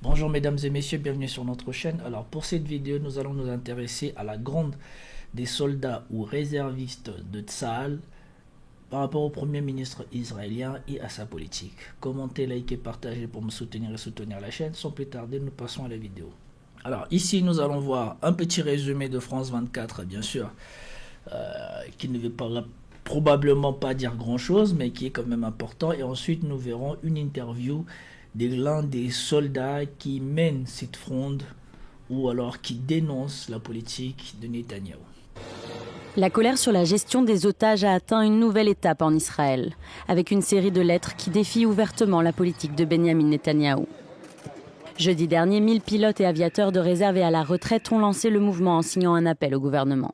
Bonjour mesdames et messieurs, bienvenue sur notre chaîne. Alors pour cette vidéo, nous allons nous intéresser à la grande des soldats ou réservistes de Tsahal par rapport au Premier ministre israélien et à sa politique. Commentez, likez, partagez pour me soutenir et soutenir la chaîne. Sans plus tarder, nous passons à la vidéo. Alors ici, nous allons voir un petit résumé de France 24, bien sûr, qui ne veut probablement pas dire grand-chose, mais qui est quand même important. Et ensuite, nous verrons une interview de l'un des soldats qui mène cette fronde ou alors qui dénonce la politique de Netanyahou. La colère sur la gestion des otages a atteint une nouvelle étape en Israël, avec une série de lettres qui défient ouvertement la politique de Benjamin Netanyahou. Jeudi dernier, 1000 pilotes et aviateurs de réserve et à la retraite ont lancé le mouvement en signant un appel au gouvernement.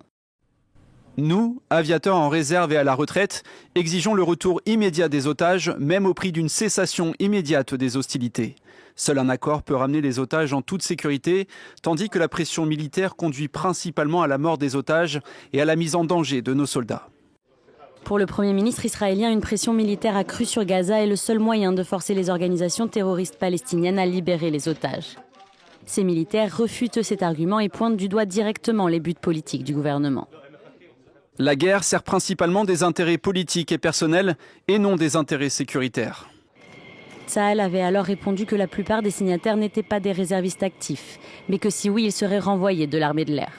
Nous, aviateurs en réserve et à la retraite, exigeons le retour immédiat des otages, même au prix d'une cessation immédiate des hostilités. Seul un accord peut ramener les otages en toute sécurité, tandis que la pression militaire conduit principalement à la mort des otages et à la mise en danger de nos soldats. Pour le Premier ministre israélien, une pression militaire accrue sur Gaza est le seul moyen de forcer les organisations terroristes palestiniennes à libérer les otages. Ces militaires refutent cet argument et pointent du doigt directement les buts politiques du gouvernement. La guerre sert principalement des intérêts politiques et personnels et non des intérêts sécuritaires. Tsahal avait alors répondu que la plupart des signataires n'étaient pas des réservistes actifs, mais que si oui, ils seraient renvoyés de l'armée de l'air.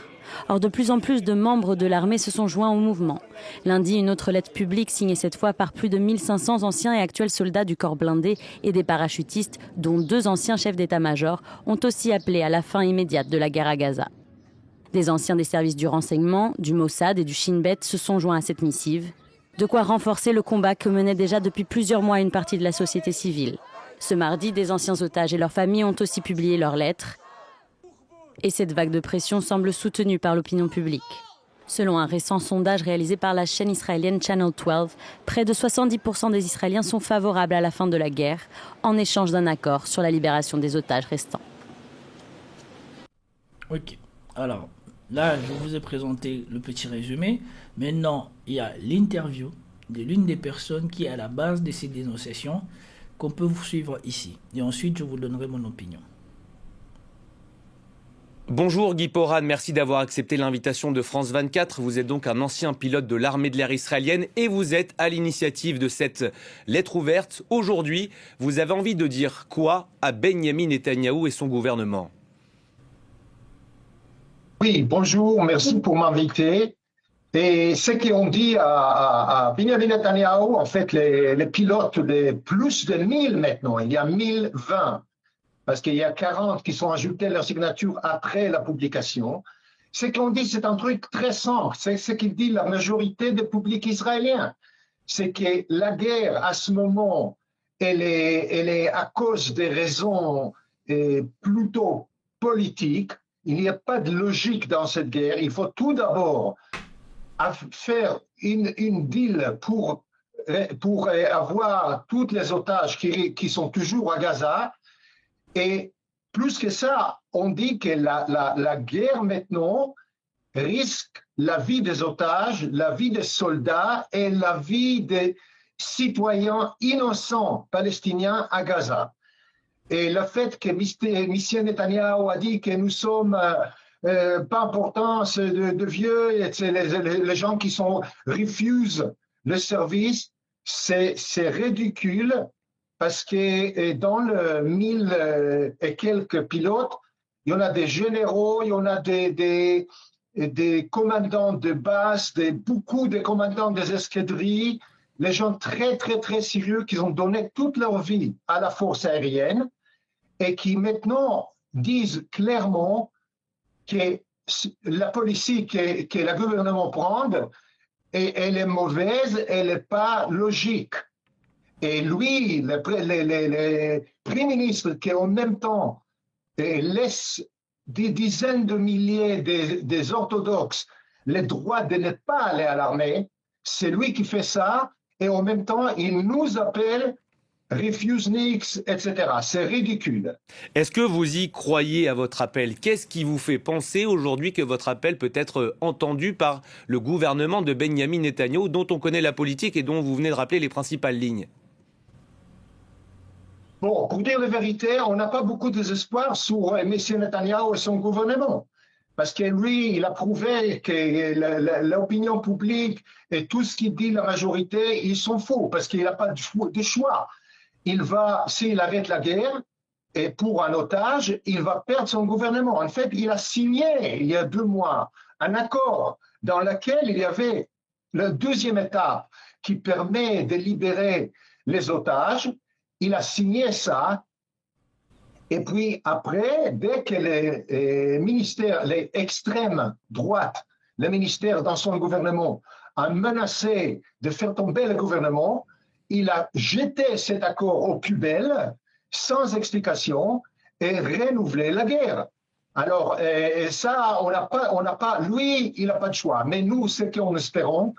Or, de plus en plus de membres de l'armée se sont joints au mouvement. Lundi, une autre lettre publique signée cette fois par plus de 1500 anciens et actuels soldats du corps blindé et des parachutistes, dont 2 anciens chefs d'état-major, ont aussi appelé à la fin immédiate de la guerre à Gaza. Des anciens des services du renseignement, du Mossad et du Shin Bet se sont joints à cette missive. De quoi renforcer le combat que menait déjà depuis plusieurs mois une partie de la société civile. Ce mardi, des anciens otages et leurs familles ont aussi publié leurs lettres. Et cette vague de pression semble soutenue par l'opinion publique. Selon un récent sondage réalisé par la chaîne israélienne Channel 12, près de 70% des Israéliens sont favorables à la fin de la guerre, en échange d'un accord sur la libération des otages restants. Ok, alors là je vous ai présenté le petit résumé. Maintenant il y a l'interview de l'une des personnes qui est à la base de ces dénonciations qu'on peut vous suivre ici. Et ensuite je vous donnerai mon opinion. Bonjour Guy Poran, merci d'avoir accepté l'invitation de France 24. Vous êtes donc un ancien pilote de l'armée de l'air israélienne et vous êtes à l'initiative de cette lettre ouverte. Aujourd'hui, vous avez envie de dire quoi à Benjamin Netanyahou et son gouvernement? Oui, bonjour, merci pour m'inviter. Et ce qu'on dit à Benjamin Netanyahou, en fait, les pilotes de plus de 1000 maintenant, il y a 1020, parce qu'il y a 40 qui sont ajoutés leur signature après la publication. Ce qu'on dit, c'est un truc très simple, c'est ce qu'il dit la majorité du public israélien. C'est que la guerre, à ce moment, elle est à cause des raisons plutôt politiques. Il n'y a pas de logique dans cette guerre. Il faut tout d'abord faire une deal pour avoir tous les otages qui sont toujours à Gaza. Et plus que ça, on dit que la guerre maintenant risque la vie des otages, la vie des soldats et la vie des citoyens innocents palestiniens à Gaza. Et le fait que M. Netanyahou a dit que nous sommes pas importants de vieux, et les gens qui refusent le service, c'est ridicule parce que dans le 1000 et quelques pilotes, il y en a des généraux, il y en a des commandants de base, beaucoup de commandants des escadrilles, les gens très, très, très sérieux qui ont donné toute leur vie à la force aérienne et qui maintenant disent clairement que la politique que le gouvernement prend, elle est mauvaise, elle n'est pas logique. Et lui, le Premier ministre qui en même temps laisse des dizaines de milliers des orthodoxes le droit de ne pas aller à l'armée, c'est lui qui fait ça, et en même temps, il nous appelle Refuseniks, etc. C'est ridicule. Est-ce que vous y croyez à votre appel? Qu'est-ce qui vous fait penser aujourd'hui que votre appel peut être entendu par le gouvernement de Benjamin Netanyahou, dont on connaît la politique et dont vous venez de rappeler les principales lignes? Bon, pour dire la vérité, on n'a pas beaucoup d'espoir sur M. Netanyahu et son gouvernement. Parce que lui, il a prouvé que l'opinion publique et tout ce qu'il dit la majorité, ils sont faux, parce qu'il n'a pas de choix. S'il arrête la guerre, et pour un otage, il va perdre son gouvernement. En fait, il a signé, il y a 2 mois, un accord dans lequel il y avait la deuxième étape qui permet de libérer les otages. Il a signé ça. Et puis après, dès que les ministères, les extrêmes droites, les ministères dans son gouvernement a menacé de faire tomber le gouvernement, il a jeté cet accord aux poubelles sans explication et renouvelé la guerre. Alors, ça, on n'a pas, lui, il n'a pas de choix. Mais nous, ce qu'on espérons,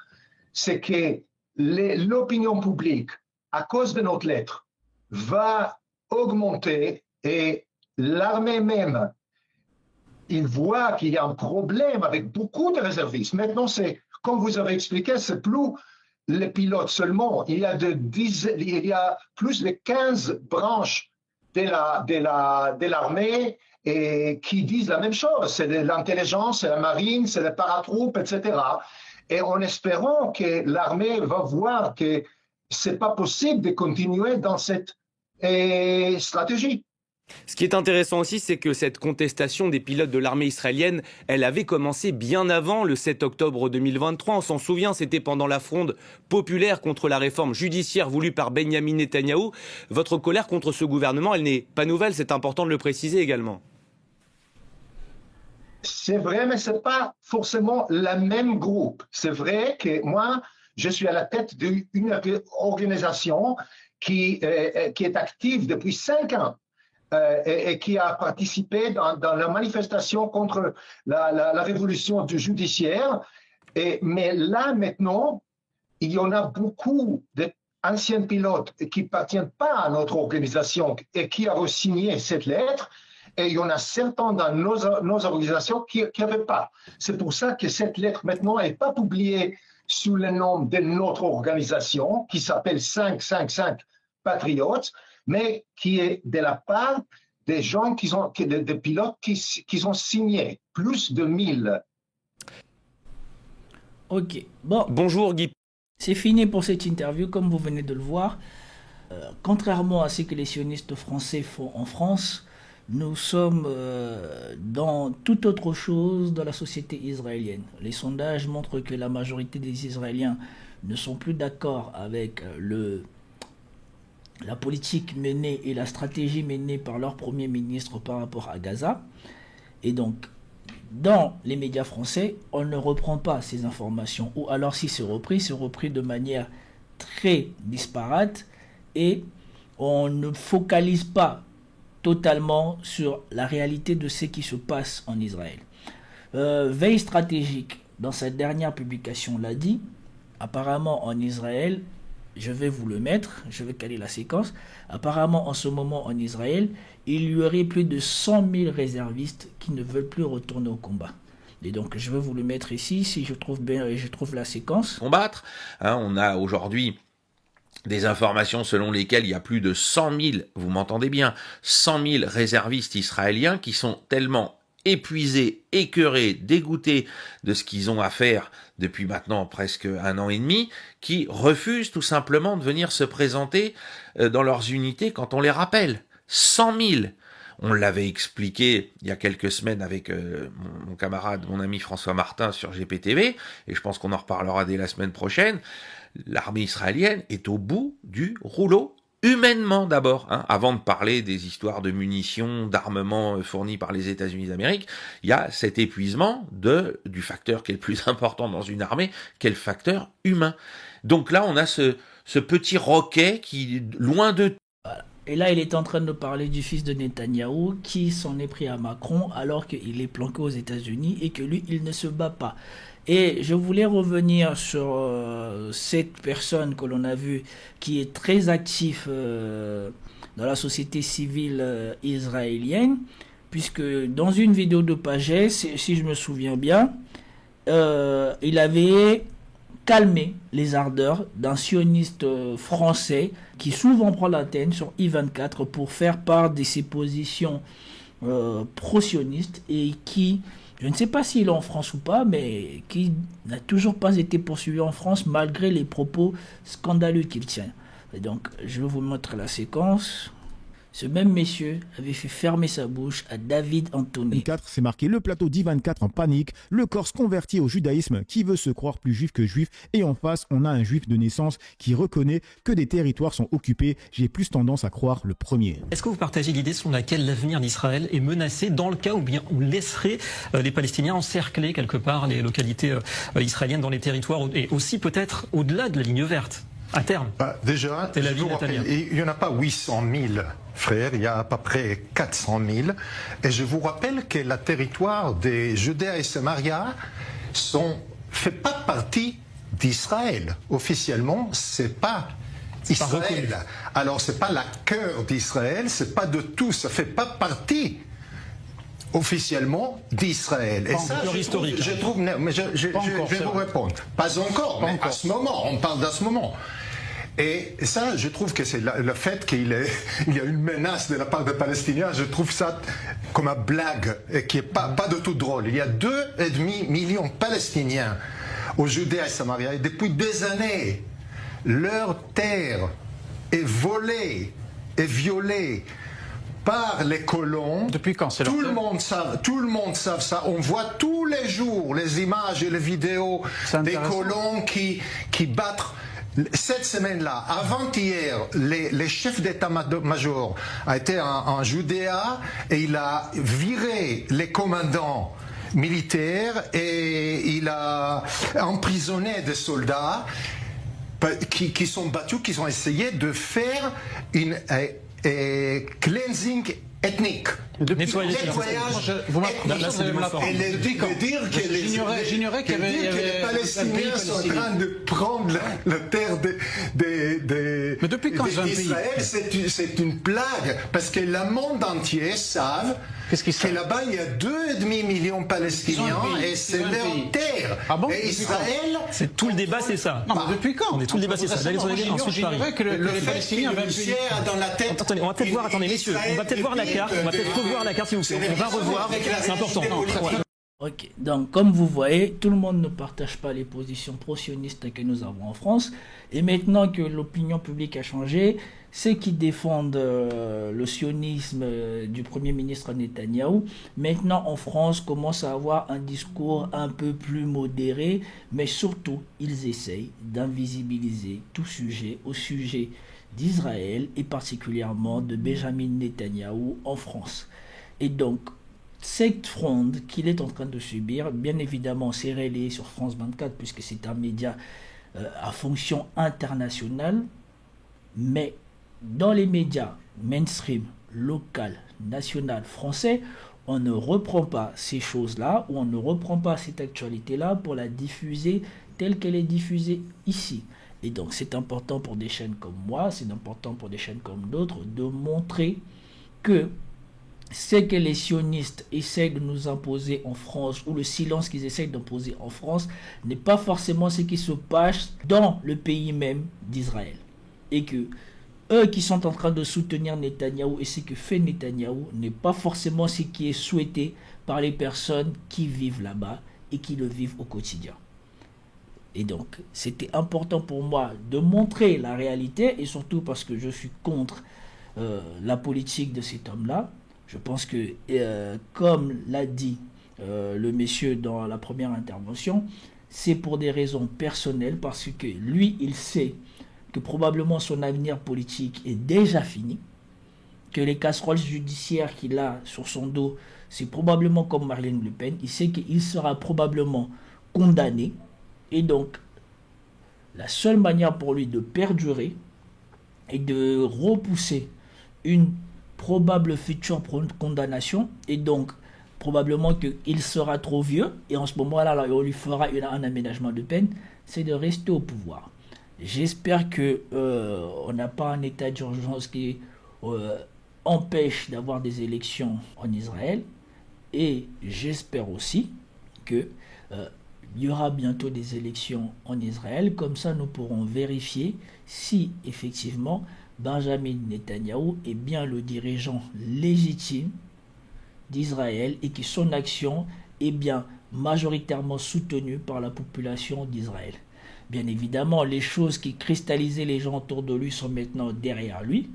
c'est que l'opinion publique, à cause de notre lettre, va augmenter et l'armée même, il voit qu'il y a un problème avec beaucoup de réservistes. Maintenant, comme vous avez expliqué, c'est plus les pilotes seulement. Il y a plus de 15 branches de l'armée et qui disent la même chose. C'est l'intelligence, c'est la marine, c'est les paratroupes, etc. Et en espérant que l'armée va voir que c'est pas possible de continuer dans cette stratégie. Ce qui est intéressant aussi, c'est que cette contestation des pilotes de l'armée israélienne, elle avait commencé bien avant le 7 octobre 2023. On s'en souvient, c'était pendant la fronde populaire contre la réforme judiciaire voulue par Benyamin Netanyahou. Votre colère contre ce gouvernement, elle n'est pas nouvelle, c'est important de le préciser également. C'est vrai, mais ce n'est pas forcément le même groupe. C'est vrai que moi, je suis à la tête d'une organisation qui est active depuis 5 ans. Et qui a participé dans la manifestation contre la révolution du judiciaire. Mais là, maintenant, il y en a beaucoup d'anciens pilotes qui n'appartiennent pas à notre organisation et qui ont signé cette lettre. Et il y en a certains dans nos organisations qui n'avaient pas. C'est pour ça que cette lettre, maintenant, n'est pas publiée sous le nom de notre organisation, qui s'appelle 555 Patriotes, mais qui est de la part des gens des pilotes qui ont signé, plus de 1000. Ok, bon. Bonjour Guy. C'est fini pour cette interview, comme vous venez de le voir. Contrairement à ce que les sionistes français font en France, nous sommes dans toute autre chose dans la société israélienne. Les sondages montrent que la majorité des Israéliens ne sont plus d'accord avec la politique menée et la stratégie menée par leur Premier ministre par rapport à Gaza. Et donc, dans les médias français, on ne reprend pas ces informations. Ou alors, si c'est repris de manière très disparate et on ne focalise pas totalement sur la réalité de ce qui se passe en Israël. Veille stratégique, dans sa dernière publication, l'a dit, apparemment en Israël, je vais vous le mettre, je vais caler la séquence. Apparemment, en ce moment, en Israël, il y aurait plus de 100 000 réservistes qui ne veulent plus retourner au combat. Et donc, je vais vous le mettre ici, si je trouve bien, je trouve la séquence. Combattre, on a aujourd'hui des informations selon lesquelles il y a plus de 100 000, vous m'entendez bien, 100 000 réservistes israéliens qui sont tellement épuisés, écœurés, dégoûtés de ce qu'ils ont à faire depuis maintenant presque 1 an et demi, qui refusent tout simplement de venir se présenter dans leurs unités quand on les rappelle. 100 000. On l'avait expliqué il y a quelques semaines avec mon camarade, mon ami François Martin sur GPTV, et je pense qu'on en reparlera dès la semaine prochaine. L'armée israélienne est au bout du rouleau. Humainement d'abord, avant de parler des histoires de munitions, d'armements fournis par les États-Unis d'Amérique, il y a cet épuisement du facteur qui est le plus important dans une armée, qui est le facteur humain. Donc là, on a ce petit roquet qui, loin de... Voilà. Et là, il est en train de parler du fils de Netanyahou qui s'en est pris à Macron alors qu'il est planqué aux États-Unis et que lui, il ne se bat pas. Et je voulais revenir sur cette personne que l'on a vue qui est très active dans la société civile israélienne, puisque dans une vidéo de Pagès, si je me souviens bien, il avait calmer les ardeurs d'un sioniste français qui souvent prend l'antenne sur I24 pour faire part de ses positions pro-sionistes et qui, je ne sais pas s'il est en France ou pas, mais qui n'a toujours pas été poursuivi en France malgré les propos scandaleux qu'il tient. Et donc, je vais vous montrer la séquence. Ce même monsieur avait fait fermer sa bouche à David Anthony. C'est marqué le plateau d'I24 en panique, le Corse converti au judaïsme qui veut se croire plus juif que juif, et en face on a un juif de naissance qui reconnaît que des territoires sont occupés. J'ai plus tendance à croire le premier. Est-ce que vous partagez l'idée selon laquelle l'avenir d'Israël est menacé dans le cas où bien on laisserait les Palestiniens encercler quelque part les localités israéliennes dans les territoires et aussi peut-être au-delà de la ligne verte à terme? Déjà, il n'y en a pas 800 000 frères, il y a à peu près 400 000. Et je vous rappelle que le territoire de Judée et Samaria ne fait pas partie d'Israël. Officiellement, c'est pas Israël. Alors, c'est pas la cœur d'Israël, c'est pas de tout, ça fait pas partie officiellement d'Israël. Et ça, je trouve, mais je vais vous répondre. Pas encore, mais à ce moment, on parle d'à ce moment. Et ça, je trouve que c'est le fait qu'il y a une menace de la part des Palestiniens, je trouve ça comme une blague, et qui n'est pas de tout drôle. Il y a 2,5 millions de Palestiniens au Judée et Samaria, et depuis des années, leur terre est volée et violée par les colons. Depuis quand c'est tout le monde sait ça. On voit tous les jours les images et les vidéos des colons qui battent. Cette semaine-là, avant-hier, les chefs d'état-major a été en Judéa et il a viré les commandants militaires et il a emprisonné des soldats qui sont battus, qui ont essayé de faire une cleansing ethnique. Nettoyage j'ignorais que les Palestiniens sont en train de prendre la terre d'Israël. C'est une plague, parce que le monde entier savent que là-bas il y a 2,5 millions de Palestiniens et c'est leur terre. Et Israël, c'est tout le débat, c'est ça. Non, mais depuis quand? Tout le débat, c'est ça. J'ignorais que les Palestiniens dans la tête. Attendez, on va peut-être voir, messieurs, on va peut-être voir la carte, revoir la carte s'il vous plaît. On va revoir, c'est important. Ok, donc comme vous voyez, tout le monde ne partage pas les positions pro-sionistes que nous avons en France. Et maintenant que l'opinion publique a changé, ceux qui défendent le sionisme du Premier ministre Netanyahou, maintenant en France, commencent à avoir un discours un peu plus modéré, mais surtout, ils essayent d'invisibiliser tout sujet au sujet d'Israël et particulièrement de Benjamin Netanyahou en France. Et donc, cette fronde qu'il est en train de subir, bien évidemment, c'est relayé sur France 24 puisque c'est un média à fonction internationale, mais dans les médias mainstream, local, national, français, on ne reprend pas ces choses-là ou on ne reprend pas cette actualité-là pour la diffuser telle qu'elle est diffusée ici. Et donc c'est important pour des chaînes comme moi, c'est important pour des chaînes comme d'autres de montrer que ce que les sionistes essayent de nous imposer en France, ou le silence qu'ils essayent d'imposer en France, n'est pas forcément ce qui se passe dans le pays même d'Israël. Et que eux qui sont en train de soutenir Netanyahou et ce que fait Netanyahou n'est pas forcément ce qui est souhaité par les personnes qui vivent là-bas et qui le vivent au quotidien. Et donc, c'était important pour moi de montrer la réalité, et surtout parce que je suis contre la politique de cet homme-là. Je pense que, comme l'a dit le monsieur dans la première intervention, c'est pour des raisons personnelles, parce que lui, il sait que probablement son avenir politique est déjà fini, que les casseroles judiciaires qu'il a sur son dos, c'est probablement comme Marine Le Pen, il sait qu'il sera probablement condamné, et donc la seule manière pour lui de perdurer et de repousser une probable future condamnation, et donc probablement qu'il sera trop vieux, et en ce moment-là, on lui fera un aménagement de peine, c'est de rester au pouvoir. J'espère qu'on n'a pas un état d'urgence qui empêche d'avoir des élections en Israël, et j'espère aussi que il y aura bientôt des élections en Israël. Comme ça, nous pourrons vérifier si effectivement Benjamin Netanyahou est bien le dirigeant légitime d'Israël et que son action est bien majoritairement soutenue par la population d'Israël. Bien évidemment, les choses qui cristallisaient les gens autour de lui sont maintenant derrière lui,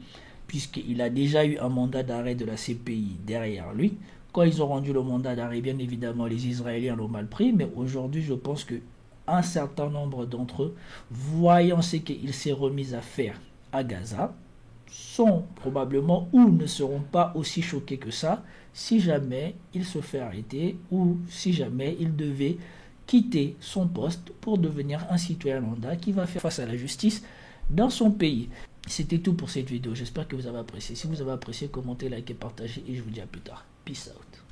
puisqu'il a déjà eu un mandat d'arrêt de la CPI derrière lui. Quand ils ont rendu le mandat d'arrêt, bien évidemment, les Israéliens l'ont mal pris, mais aujourd'hui, je pense qu'un certain nombre d'entre eux, voyant ce qu'il s'est remis à faire à Gaza, sont probablement ou ne seront pas aussi choqués que ça si jamais il se fait arrêter ou si jamais il devait quitter son poste pour devenir un citoyen lambda qui va faire face à la justice dans son pays. C'était tout pour cette vidéo. J'espère que vous avez apprécié. Si vous avez apprécié, commentez, likez, partagez et je vous dis à plus tard. Peace out.